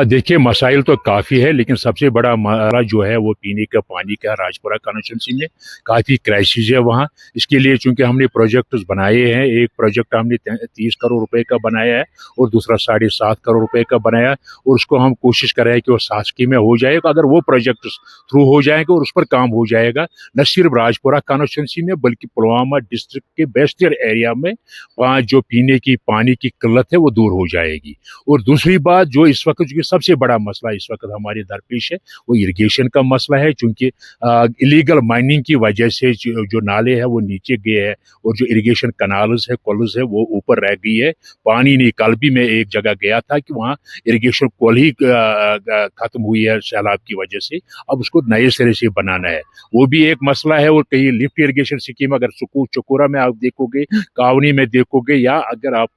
देखिए, मसाइल तो काफ़ी है, लेकिन सबसे बड़ा मसला जो है वो पीने का पानी का राजपुरा कॉन्स्टिट्यूंसी में काफ़ी क्राइसिस है वहाँ। इसके लिए चूँकि हमने प्रोजेक्ट्स बनाए हैं, एक प्रोजेक्ट हमने 30 करोड़ रुपए का बनाया है और दूसरा 7.5 करोड़ रुपए का बनाया है, और उसको हम कोशिश कर रहे हैं कि वो शासकीय में हो जाएगा। अगर वो प्रोजेक्ट्स थ्रू हो जाएंगे और उस पर काम हो जाएगा, न सिर्फ राजपुरा कॉन्स्टिट्यूंसी में बल्कि पुलवामा डिस्ट्रिक्ट के बेशतर एरिया में वहाँ जो पीने की पानी की किल्लत है वो दूर हो जाएगी। और दूसरी बात जो इस वक्त जो सबसे बड़ा मसला इस वक्त हमारे दरपेश है वो इरिगेशन का मसला है, क्योंकि इलीगल माइनिंग की वजह से जो नाले हैं वो नीचे गए हैं और जो इरिगेशन कनाल्स है कॉल्स है वो ऊपर रह गई है। पानी नहीं, कल भी मैं एक जगह गया था कि वहाँ इरिगेशन कॉल ही खत्म हुई है सैलाब की वजह से। अब उसको नए सिरे से बनाना है, वो भी एक मसला है। और कहीं लिफ्ट इरिगेशन स्कीम अगर चकोरा में आप देखोगे, कावनी में देखोगे, या अगर आप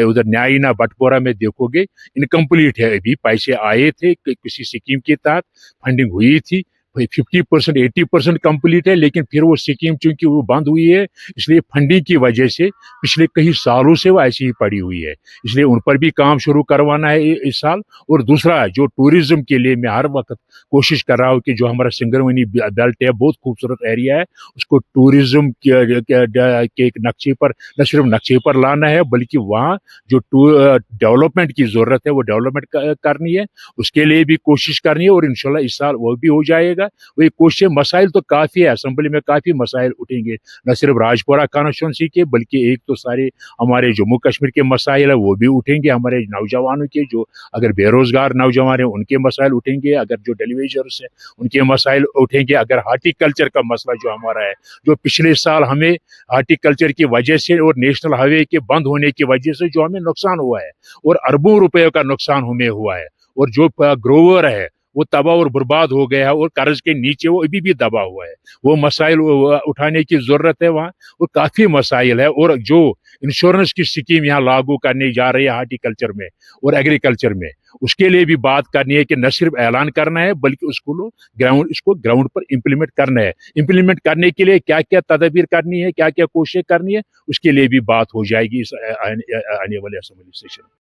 उधर न्यायी ना बटपोरा में देखोगे, इनकम्प्लीट है। अभी पैसे आए थे किसी स्कीम के तहत, फंडिंग हुई थी, 50% 80% कंप्लीट है, लेकिन फिर वो स्कीम चूंकि वो बंद हुई है, इसलिए फंडिंग की वजह से पिछले कई सालों से वो ऐसी ही पड़ी हुई है। इसलिए उन पर भी काम शुरू करवाना है इस साल। और दूसरा जो टूरिज्म के लिए मैं हर वक्त कोशिश कर रहा हूँ कि जो हमारा सिंगरवनी बेल्ट है, बहुत खूबसूरत एरिया है, उसको टूरिज्म के एक नक्शे पर, न सिर्फ नक्शे पर लाना है बल्कि वहाँ जो डेवलपमेंट की जरूरत है वो डेवलपमेंट करनी है, उसके लिए भी कोशिश करनी है। और इंशाल्लाह इस साल वो भी हो जाएगा। वही कोशिश, मसाइल तो काफ़ी है, असेंबली में काफ़ी मसाइल उठेंगे, न सिर्फ राजपुरा कॉन्स्टिट्यूंसी के बल्कि एक तो सारे हमारे जम्मू कश्मीर के मसाइल है वो भी उठेंगे, हमारे नौजवानों के जो अगर बेरोजगार नौजवान हैं उनके मसाइल उठेंगे, अगर जो डेलीवेजर्स हैं उनके मसाइल उठेंगे, अगर हार्टिकल्चर का मसला जो हमारा है, जो पिछले साल हमें हार्टिकल्चर की वजह से और नेशनल हाईवे के बंद होने की वजह से जो हमें नुकसान हुआ है, और अरबों रुपए का नुकसान हमें हुआ है, और जो ग्रोवर है वो तबाह और बर्बाद हो गया है, और कर्ज के नीचे वो अभी भी दबा हुआ है। वो मसाइल उठाने की जरूरत है वहाँ, और काफ़ी मसाइल है। और जो इंश्योरेंस की स्कीम यहाँ लागू करने जा रही है हार्टिकल्चर में और एग्रीकल्चर में, उसके लिए भी बात करनी है कि न सिर्फ ऐलान करना है बल्कि इसको ग्राउंड पर इम्प्लीमेंट करना है। इम्प्लीमेंट करने के लिए क्या क्या तदबीर करनी है, क्या क्या कोशिश करनी है, उसके लिए भी बात हो जाएगी इस आने वाले असेंबली सेशन में।